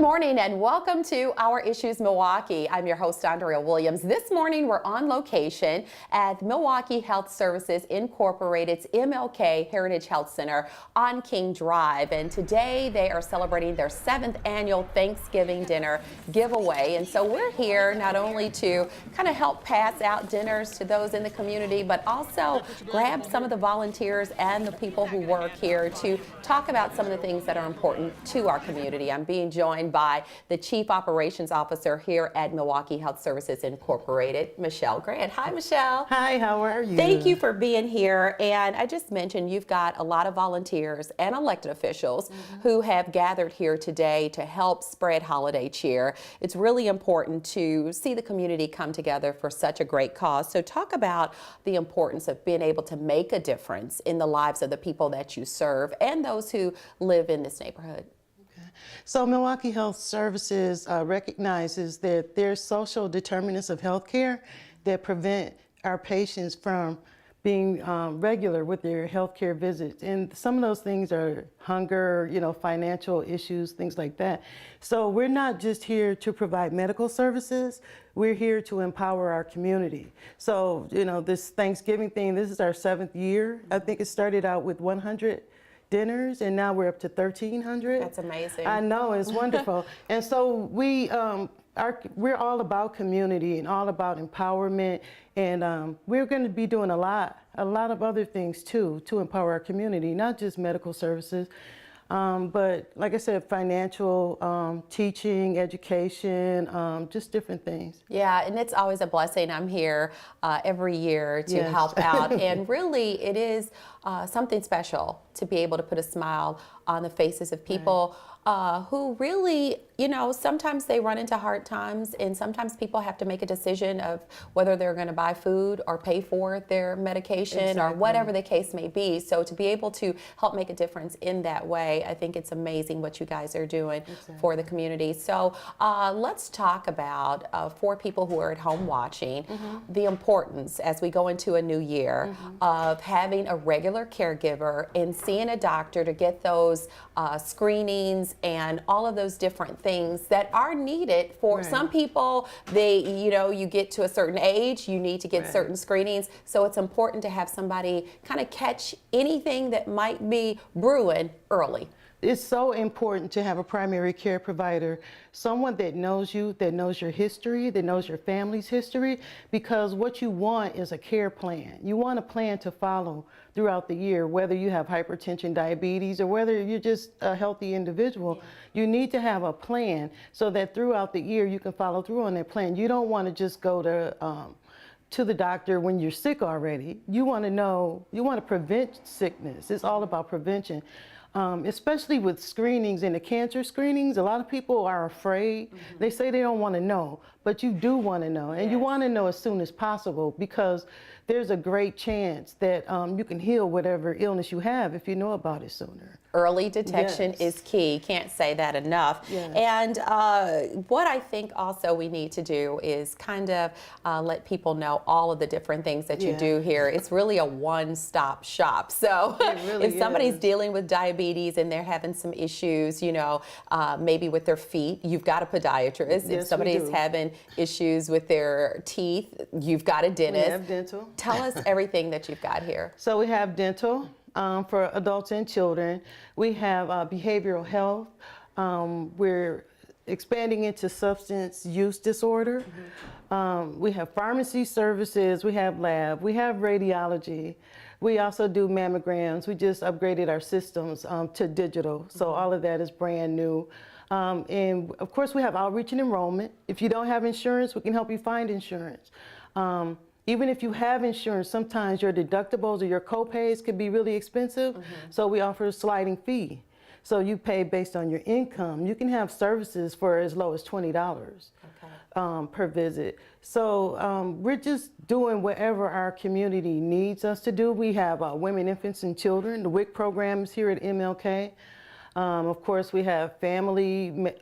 morning and welcome to Our Issues Milwaukee. I'm your host, Andrea Williams. This morning we're on location at Milwaukee Health Services Incorporated's MLK Heritage Health Center on King Drive. And today they are celebrating their 7th annual Thanksgiving dinner giveaway. And so we're here not only to kind of help pass out dinners to those in the community, but also grab some of the volunteers and the people who work here to talk about some of the things that are important to our community. I'm being joined by the Chief Operations Officer here at Milwaukee Health Services Incorporated, Michele Grant. Hi, Michele. Hi, how are you? Thank you for being here. And I just mentioned you've got a lot of volunteers and elected officials who have gathered here today to help spread holiday cheer. It's really important to see the community come together for such a great cause. So talk about the importance of being able to make a difference in the lives of the people that you serve and those who live in this neighborhood. So Milwaukee Health Services recognizes that there's social determinants of healthcare that prevent our patients from being regular with their healthcare visits. And some of those things are hunger, financial issues, things like that. So we're not just here to provide medical services, we're here to empower our community. So, this Thanksgiving thing, this is our 7th year. I think it started out with 100 dinners, and now we're up to 1,300. That's amazing. I know, it's wonderful. And so we're all about community and all about empowerment, and we're going to be doing a lot of other things too to empower our community, not just medical services, but like I said, financial, teaching, education, just different things. Yeah, and it's always a blessing. I'm here every year to help out, and really it is something special to be able to put a smile on the faces of people who really, sometimes they run into hard times, and sometimes people have to make a decision of whether they're going to buy food or pay for their medication or whatever the case may be. So to be able to help make a difference in that way, I think it's amazing what you guys are doing for the community. So let's talk about, for people who are at home watching, the importance as we go into a new year of having a regular caregiver and seeing a doctor to get those screenings and all of those different things that are needed for some people. You get to a certain age, you need to get certain screenings. So it's important to have somebody kind of catch anything that might be brewing early. It's so important to have a primary care provider, someone that knows you, that knows your history, that knows your family's history, because what you want is a care plan. You want a plan to follow throughout the year, whether you have hypertension, diabetes, or whether you're just a healthy individual. You need to have a plan so that throughout the year you can follow through on that plan. You don't want to just go to the doctor when you're sick already. You want to prevent sickness. It's all about prevention. Especially with screenings and the cancer screenings, a lot of people are afraid. They say they don't want to know, but you do want to know, and you want to know as soon as possible, because there's a great chance that you can heal whatever illness you have if you know about it sooner. Early detection is key. Can't say that enough. And what I think also we need to do is kind of let people know all of the different things that you do here. It's really a one-stop shop. So really if somebody's dealing with diabetes and they're having some issues, maybe with their feet, you've got a podiatrist. If somebody's having issues with their teeth, you've got a dentist. We have dental. Tell us everything that you've got here. So we have dental for adults and children. We have behavioral health. We're expanding into substance use disorder. We have pharmacy services. We have lab. We have radiology. We also do mammograms. We just upgraded our systems to digital. So all of that is brand new. And of course, we have outreach and enrollment. If you don't have insurance, we can help you find insurance. Even if you have insurance, sometimes your deductibles or your co-pays could be really expensive. So we offer a sliding fee. So you pay based on your income. You can have services for as low as $20 per visit. So we're just doing whatever our community needs us to do. We have women, infants, and children. The WIC program is here at MLK. Of course, we have family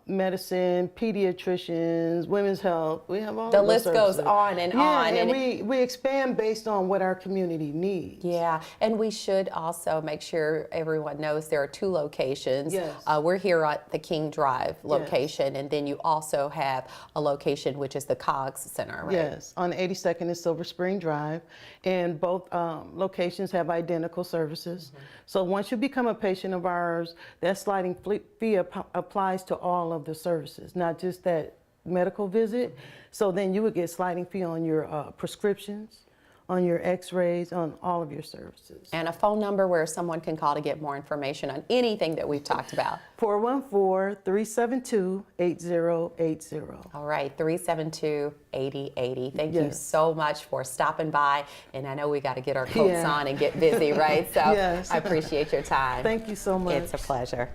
medicine, pediatricians, women's health. We have all the of those list goes services. on and on. And we expand based on what our community needs. Yeah, and we should also make sure everyone knows there are 2 locations. Yes. We're here at the King Drive location, and then you also have a location which is the Coggs Center, right? Yes, on 82nd and Silver Spring Drive, and both locations have identical services. So once you become a patient of ours, that sliding fee applies to all of the services, not just that medical visit. So then you would get sliding fee on your prescriptions, on your x-rays, on all of your services. And a phone number where someone can call to get more information on anything that we've talked about. 414-372-8080. All right, 372-8080. Thank you so much for stopping by. And I know we got to get our coats on and get busy, right? So I appreciate your time. Thank you so much. It's a pleasure.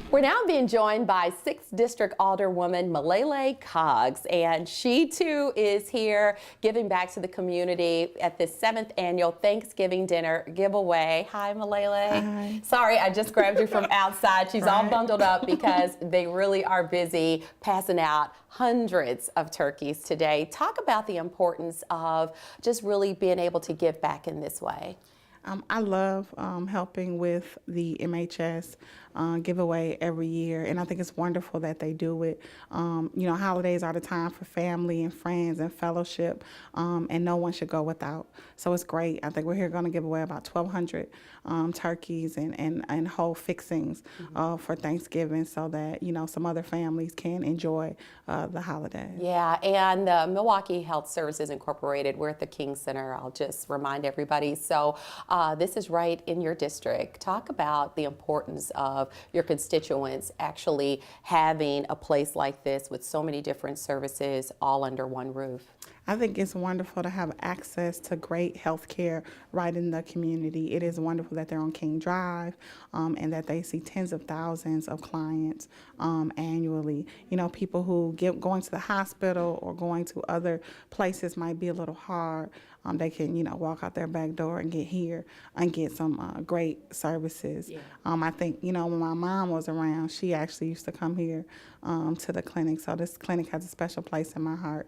We're now being joined by 6th District Alderwoman Milele Coggs, and she too is here giving back to the community at this 7th annual Thanksgiving dinner giveaway. Hi, Milele. Hi. Sorry, I just grabbed you from outside. She's all bundled up because they really are busy passing out hundreds of turkeys today. Talk about the importance of just really being able to give back in this way. I love helping with the MHS giveaway every year, and I think it's wonderful that they do it. You know, holidays are the time for family and friends and fellowship, and no one should go without. So it's great. I think we're here going to give away about 1,200 turkeys and whole fixings for Thanksgiving, so that, you know, some other families can enjoy the holiday. Yeah, and the Milwaukee Health Services Incorporated, we're at the King Center. I'll just remind everybody. So this is right in your district. Talk about the importance of your constituents actually having a place like this with so many different services all under one roof. I think it's wonderful to have access to great health care right in the community. It is wonderful that they're on King Drive and that they see tens of thousands of clients annually. You know, people who going to the hospital or going to other places might be a little hard. They can, you know, walk out their back door and get here and get some great services. Yeah. I think, you know, when my mom was around, she actually used to come here to the clinic. So this clinic has a special place in my heart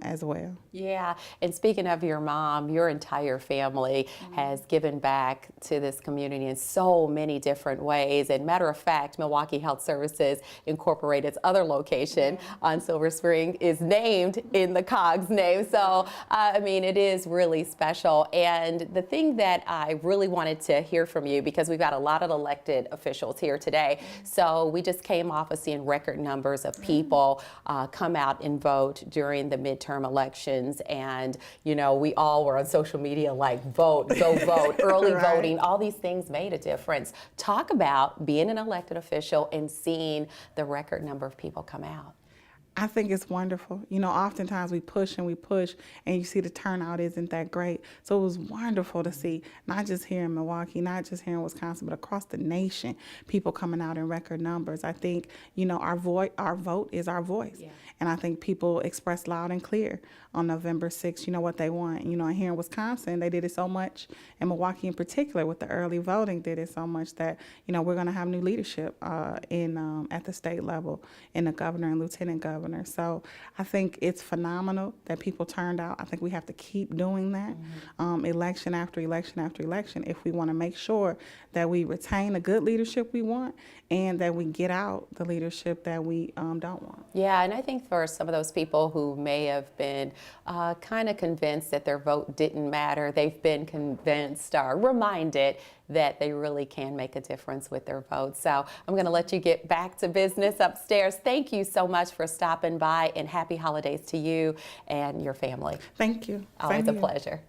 as well. Yeah, and speaking of your mom, your entire family has given back to this community in so many different ways. And matter of fact, Milwaukee Health Services Incorporated's other location on Silver Spring is named in the Coggs name. So, I mean, it is really special. And the thing that I really wanted to hear from you, because we've got a lot of elected officials here today, so we just came off of seeing record numbers of people come out and vote during the midterm elections. And, you know, we all were on social media like, vote, go vote, early voting, all these things made a difference. Talk about being an elected official and seeing the record number of people come out. I think it's wonderful. You know, oftentimes we push and you see the turnout isn't that great. So it was wonderful to see, not just here in Milwaukee, not just here in Wisconsin, but across the nation, people coming out in record numbers. I think, you know, our vote is our voice. Yeah. And I think people expressed loud and clear on November 6th, you know, what they want. You know, here in Wisconsin, they did it so much, and Milwaukee in particular with the early voting did it so much that, you know, we're going to have new leadership at the state level in the governor and lieutenant governor. So I think it's phenomenal that people turned out. I think we have to keep doing that election after election after election if we want to make sure that we retain the good leadership we want and that we get out the leadership that we don't want. Yeah, and I think for some of those people who may have been kind of convinced that their vote didn't matter, they've been convinced or reminded that they really can make a difference with their vote. So I'm going to let you get back to business upstairs. Thank you so much for stopping by, and happy holidays to you and your family. Thank you. Always a pleasure.